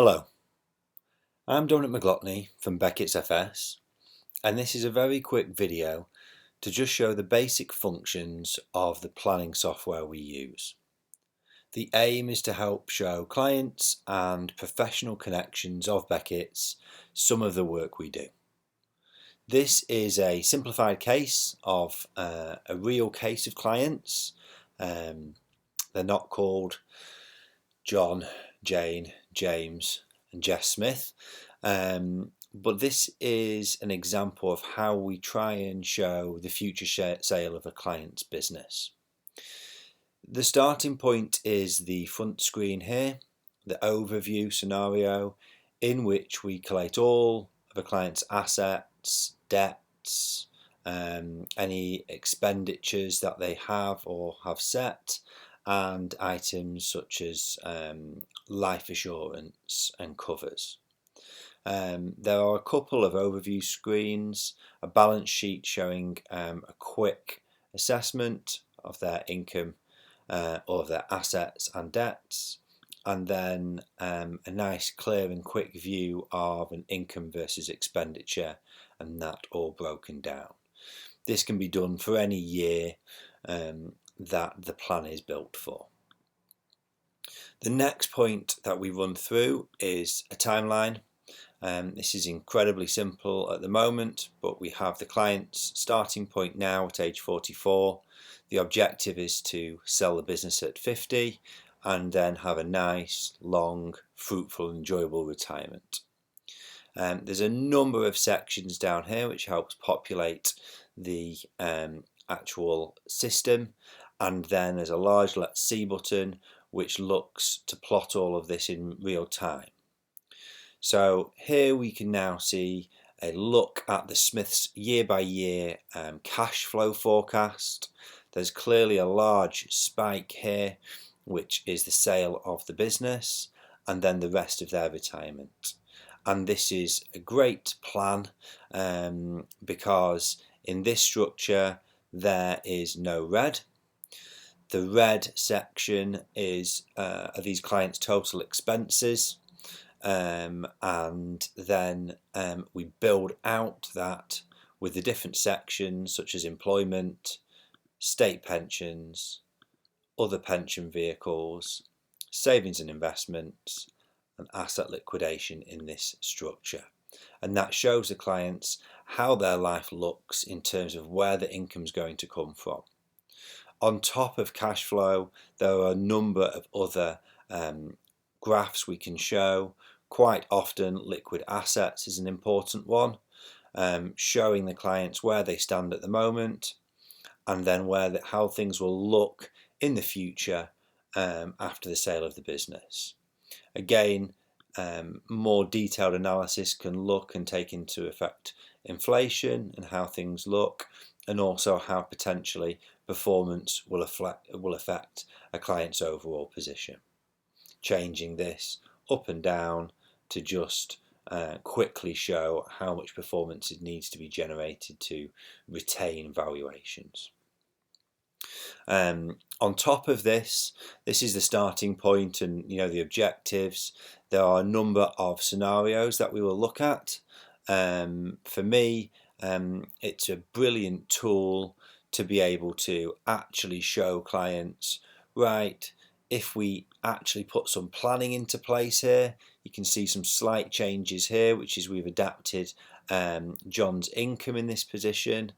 Hello, I'm Dominic McLaughlin from Becketts FS, and this is a very quick video to just show the basic functions of the planning software we use. The aim is to help show clients and professional connections of Becketts some of the work we do. This is a simplified case of a real case of clients. They're not called John, Jane, James and Jess Smith, but this is an example of how we try and show the future sale of a client's business. The starting point is the front screen here, the overview scenario in which we collate all of a client's assets, debts, any expenditures that they have or have set, and items such as life assurance and covers. There are a couple of overview screens, a balance sheet showing a quick assessment of their income or of their assets and debts, and then a nice clear and quick view of an income versus expenditure, and that all broken down. This can be done for any year that the plan is built for. The next point that we run through is a timeline. This is incredibly simple at the moment, but we have the client's starting point now at age 44. The objective is to sell the business at 50 and then have a nice, long, fruitful, enjoyable retirement. There's a number of sections down here which helps populate the actual system, and then there's a large Let's See button which looks to plot all of this in real time. So here we can now see a look at the Smiths year by year cash flow forecast. There's clearly a large spike here, which is the sale of the business and then the rest of their retirement. And this is a great plan because in this structure there is no red. The red section is are these clients' total expenses, and then we build out that with the different sections such as employment, state pensions, other pension vehicles, savings and investments, and asset liquidation in this structure. And that shows the clients how their life looks in terms of where the income's going to come from. On top of cash flow, there are a number of other graphs we can show. Quite often liquid assets is an important one, showing the clients where they stand at the moment and then how things will look in the future after the sale of the business. Again, more detailed analysis can look and take into effect inflation and how things look, and also how potentially performance will affect a client's overall position. Changing this up and down to just quickly show how much performance it needs to be generated to retain valuations. On top of this is the starting point and the objectives. There are a number of scenarios that we will look at. For me, it's a brilliant tool to be able to actually show clients, right, if we actually put some planning into place here, you can see some slight changes here, which is we've adapted John's income in this position.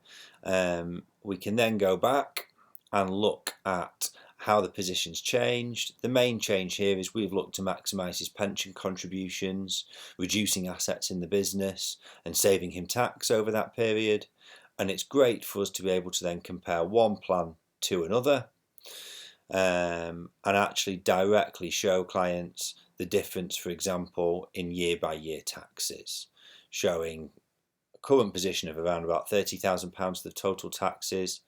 We can then go back and look at how the position's changed. The main change here is we've looked to maximise his pension contributions, reducing assets in the business and saving him tax over that period. And it's great for us to be able to then compare one plan to another and actually directly show clients the difference, for example, in year by year taxes, showing a current position of around about £30,000 of the total taxes,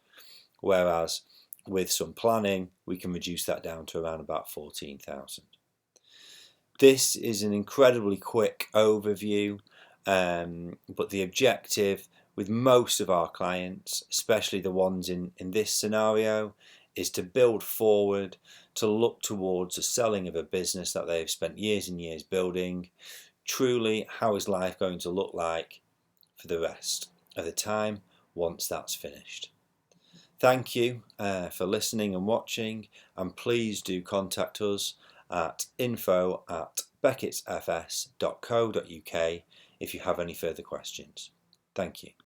whereas with some planning we can reduce that down to around about 14,000. This is an incredibly quick overview, but the objective with most of our clients, especially the ones in this scenario, is to build forward, to look towards the selling of a business that they've spent years and years building. Truly, how is life going to look like for the rest of the time once that's finished? Thank you for listening and watching, and please do contact us at info@beckettsfs.co.uk if you have any further questions. Thank you.